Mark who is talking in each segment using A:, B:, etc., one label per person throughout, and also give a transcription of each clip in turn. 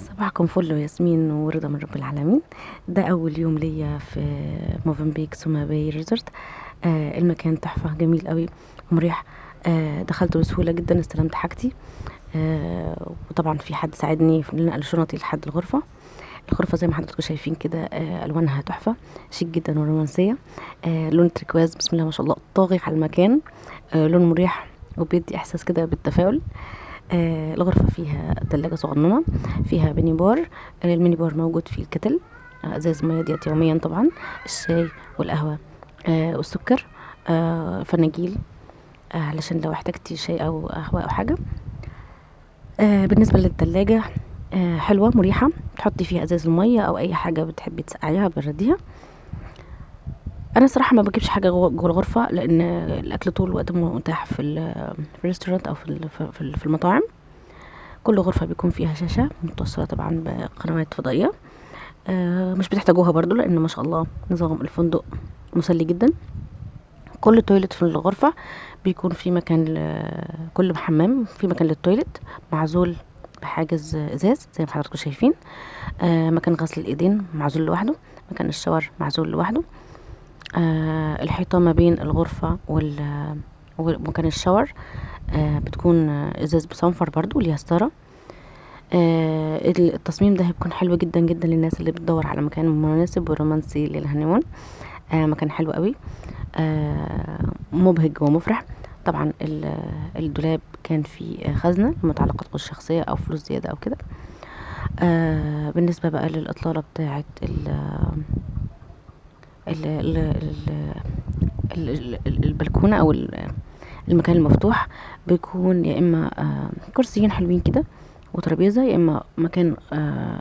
A: صباحكم فل وياسمين ورضا من رب العالمين. ده اول يوم ليا في موفنبيك سوما باي ريزورت. المكان تحفة جميل قوي ومريح. دخلت بسهولة جدا، استلمت حاجتي. وطبعا في حد ساعدني في نقل شنطي لحد الغرفة. الغرفة زي ما حضراتكم شايفين كده، الوانها تحفة شيك جدا ورومانسية. لون تريكواز بسم الله ما شاء الله طاغي على المكان. لون مريح وبيدي احساس كده بالتفاؤل. الغرفة فيها تلاجة صغننة، فيها ميني بار. الميني بار موجود فيه الكتل، ازاز مياه ديت يوميا طبعا، الشاي والقهوة والسكر، فناجيل علشان لو احتجتي شاي او قهوة او حاجة. بالنسبة للتلاجة حلوة مريحة، تحطي فيها ازاز المية او اي حاجة بتحبي تسقعيها برديها. انا صراحة ما بجيبش حاجة جوه الغرفة لان الاكل طول الوقت متاح في الريستورانت او في المطاعم. كل غرفة بيكون فيها شاشة متصلة طبعا بقنوات فضائية. مش بتحتاجوها برضو لان ما شاء الله نظام الفندق مسلي جدا. كل تويلت في الغرفة بيكون في مكان كل حمام في مكان للتويلت معزول بحاجز ازاز زي ما حضراتكم شايفين. مكان غسل الايدين معزول لوحده، مكان الشاور معزول لوحده. الحيطة ما بين الغرفة ومكان الشاور بتكون ازاز بصنفر برضو ليها ستارة. التصميم ده هيكون حلو جدا جدا للناس اللي بتدور على مكان مناسب ورومانسي للهنيمون. مكان حلو قوي، مبهج ومفرح. طبعا الدولاب كان فيه خزنة لمتعلقاتكم الشخصية او فلوس زيادة او كده. بالنسبة بقى للإطلالة بتاعة ال ال ال البلكونة او المكان المفتوح، بيكون يا اما كرسيين حلوين كده وترابيزة، يا اما مكان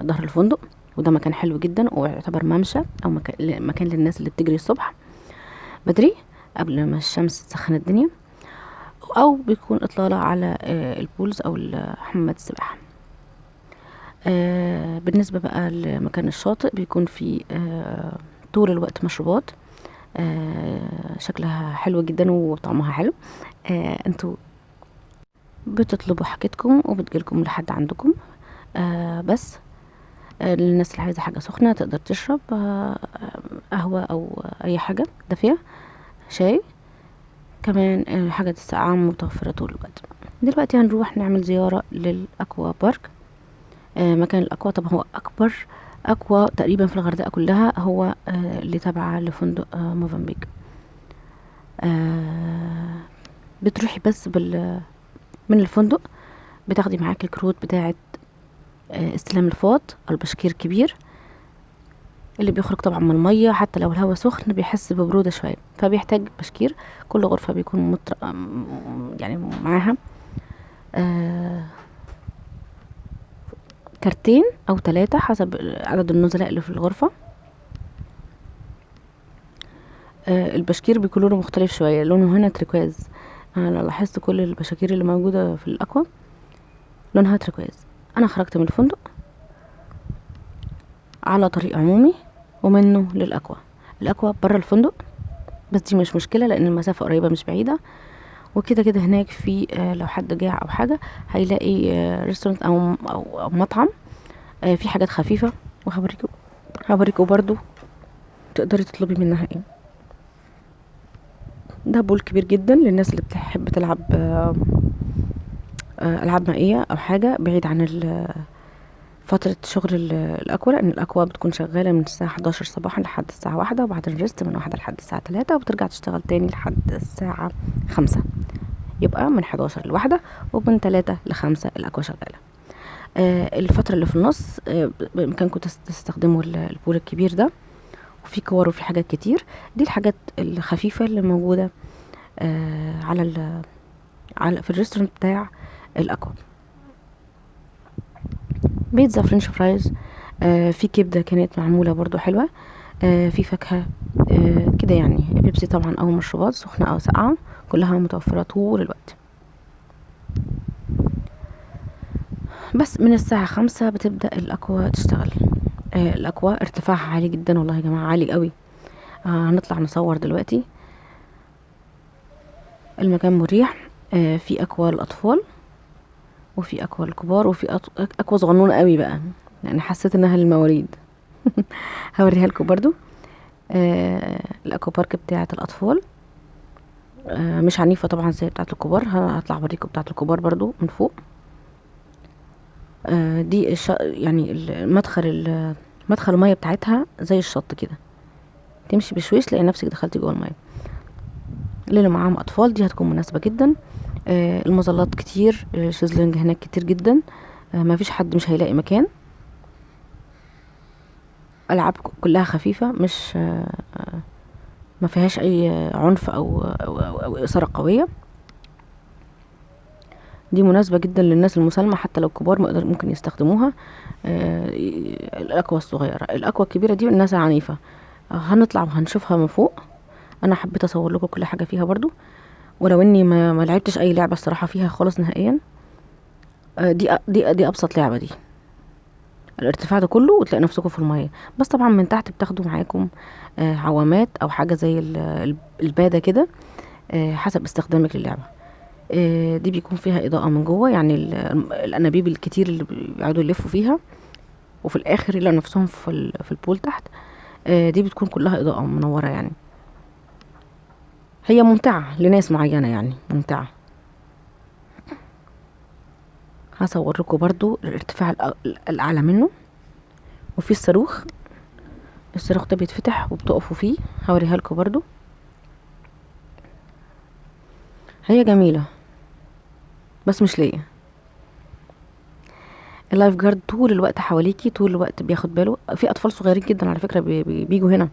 A: ظهر الفندق، وده مكان حلو جدا ويعتبر ممشى او مكان للناس اللي بتجري الصبح بدري قبل ما الشمس تسخن الدنيا، او بيكون اطلالة على البولز او حمامات السباحة. بالنسبة بقى لمكان الشاطئ بيكون فيه طول الوقت مشروبات شكلها حلو جدا وطعمها حلو. انتوا بتطلبوا حاجتكم وبتجيلكم لحد عندكم. بس للناس اللي عايزة حاجة سخنة تقدر تشرب قهوة او اي حاجة دافية، شاي كمان. حاجة الساقعة متوفرة طول الوقت. دلوقتي هنروح نعمل زيارة للأكوا بارك. مكان الأكوا طبعا هو أكبر أكوا تقريبا في الغردقة كلها، هو اللي تابعة لفندق موفنبيك. بتروحي بس من الفندق بتاخدي معاك الكروت بتاعة استلام الفاض أو البشكير الكبير اللي بيخرج طبعا من المية، حتى لو الهواء سخن بيحس ببرودة شوية فبيحتاج بشكير. كل غرفة بيكون يعني معاها كارتين او 3 حسب عدد النزلاء اللي في الغرفة. البشكير بيكون لونه مختلف شوية، لونه هنا تريكواز. انا لاحظت كل البشاكير اللي موجودة في الاكوا لونها تريكواز. انا خرجت من الفندق على طريق عمومي ومنه للاكوا. الاكوا برا الفندق بس دي مش مشكلة لان المسافة قريبة مش بعيدة. وكده كده هناك في لو حد جاع او حاجة هيلاقي ريستورانت او مطعم في حاجات خفيفة، وهوريكوا برضو تقدري تطلبي منها ايه. ده بول كبير جدا للناس اللي بتحب تلعب العاب مائية او حاجة بعيد عن فترة شغل الاكوا، لان الاكوا بتكون شغالة من الساعة 11 صباحا لحد الساعة 1، وبعدين ريست من 1 لحد الساعة 3، وبترجع تشتغل تاني لحد الساعة 5. يبقى من 11 ل1 ومن 3 ل5 الاكوا شغالة. الفترة اللي في النص بامكانكم تستخدموا البول الكبير ده، وفي كور وفي حاجات كتير. دي الحاجات الخفيفة اللي موجودة على في الريستورانت بتاع الاكوا. بيتزا فرنش فرايز، في كبدة كانت معمولة برضو حلوة، في فاكهة كده يعني. بيبسي طبعا او مشروبات سخنة او ساقعة كلها متوفرة طول الوقت. بس من الساعة 5 بتبدأ الاكوا تشتغل. الاكوا ارتفاعها عالي جدا والله يا جماعة، عالي قوي. هنطلع نصور دلوقتي. المكان مريح. في اكوا للاطفال وفي اكوا للكبار وفي اكوا صغنونه قوي بقى لان حسيت انها للمواليد. هوريها لكم برضو. الاكوا بارك بتاعه الاطفال، مش عنيفه طبعا زي بتاعه الكبار. هطلع اوريكم بتاعه الكبار برضو من فوق. دي يعني مدخل الميه بتاعتها زي الشط كده، تمشي بشويش تلاقي نفسك دخلتي جوه الميه. اللي معاهم اطفال دي هتكون مناسبه جدا. المظلات كتير، شезлونج هناك كتير جدا. ما فيش حد مش هيلاقي مكان. العاب كلها خفيفه، مش ما فيهاش اي عنف او اثاره قويه. دي مناسبه جدا للناس المسالمه، حتى لو كبار ممكن يستخدموها. الاكوا الصغيره، الاكوا الكبيره دي الناس العنيفه. هنطلع وهنشوفها من فوق. انا حبيت اصور لكم كل حاجه فيها برضو، ولو اني ما لعبتش اي لعبه الصراحه فيها خالص نهائيا. دي ابسط لعبه دي. الارتفاع ده كله وتلاقي نفسكم في الميه. بس طبعا من تحت بتاخدوا معاكم عوامات او حاجه زي الباده كده، حسب استخدامك للعبه. دي بيكون فيها اضاءه من جوه، يعني الانابيب الكتير اللي بيقعدوا يلفوا فيها، وفي الاخر يلاقوا نفسهم في البول تحت. دي بتكون كلها اضاءه منوره يعني. هي ممتعه لناس معينه، يعني ممتعه. هصور لكم برضو الارتفاع الاعلى منه. وفي الصاروخ ده بيتفتح وبتقفوا فيه. هوريها لكم برضو. هي جميله بس مش ليا. اللايف جارد طول الوقت حواليكي، طول الوقت بياخد باله. في اطفال صغيرين جدا على فكره بيجوا هنا،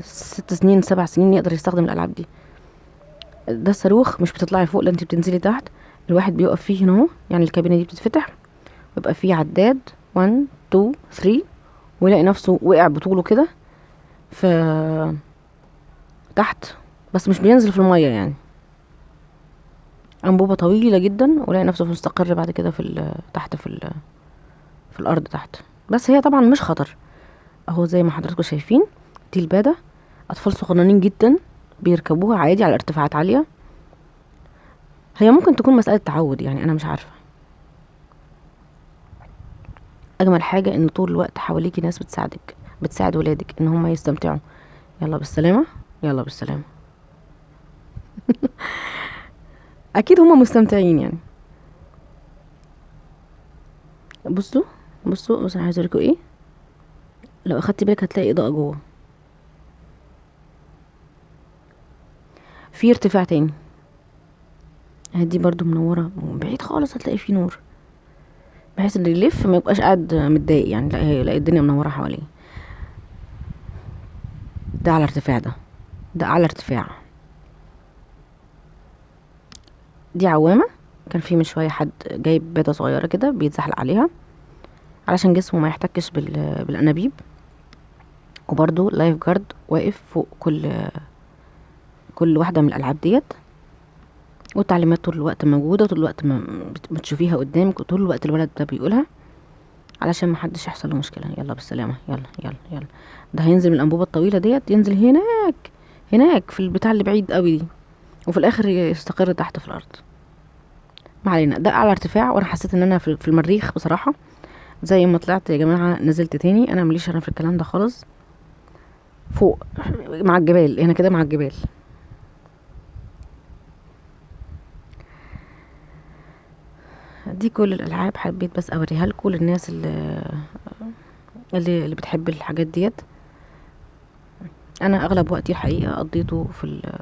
A: 6 سنين 7 سنين يقدر يستخدم الالعاب دي. ده الصاروخ مش بتطلعي فوق، لا انت بتنزلي تحت. الواحد بيقف فيه هنا اهو، يعني الكابينه دي بتتفتح ويبقى فيه عداد 1 2 3، ويلاقي نفسه وقع بطوله كده في تحت، بس مش بينزل في الميه يعني. انبوبه طويله جدا، ولاقي نفسه مستقر بعد كده تحت في الارض تحت. بس هي طبعا مش خطر اهو زي ما حضراتكم شايفين. دي البادة، اطفال صغننين جدا بيركبوها عادي على ارتفاعات عالية. هي ممكن تكون مسألة تعود، يعني انا مش عارفة. اجمل حاجة ان طول الوقت حواليكي ناس بتساعد ولادك ان هم يستمتعوا. يلا بالسلامة، يلا بالسلامة. اكيد هم مستمتعين يعني. بصوا بصوا انا عايزه اوريكم ايه. لو اخدتي بالك هتلاقي اضاءة جوه، في ارتفاع تاني. دي برضو منورة من بعيد خالص، هتلاقي فيه نور، بحيث ان اللي يلف ما يبقاش قاعد متضايق يعني، لا الدنيا منورة حواليه. ده على ارتفاع، ده اعلى ارتفاع. دي عوامة، كان في من شوية حد جايب بيضة صغيرة كده بيتزحلق عليها علشان جسمه ما يحتكش بالانابيب. وبرضو لايف جارد واقف فوق كل واحدة من الالعاب ديت، والتعليمات طول الوقت موجودة، طول الوقت ما بتشوفيها قدامك، وطول الوقت الولد ده بيقولها علشان ما حدش يحصل له مشكلة. يلا بالسلامة، يلا يلا يلا. ده هينزل من الانبوبة الطويلة ديت، ينزل هناك في البتاع اللي بعيد قوي دي، وفي الاخر يستقر تحت في الارض. ما علينا، ده اعلى ارتفاع. وانا حسيت ان انا في المريخ بصراحة. زي ما طلعت يا جماعة نزلت تاني. انا مليش انا في الكلام ده خالص. فوق مع الجبال، هنا كده مع الجبال. دي كل الالعاب حبيت بس اوريها لكم للناس اللي بتحب الحاجات ديت. انا اغلب وقتي الحقيقة قضيته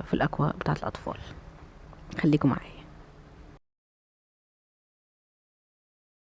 A: في الاكوا بتاعت الاطفال. خليكم معايا.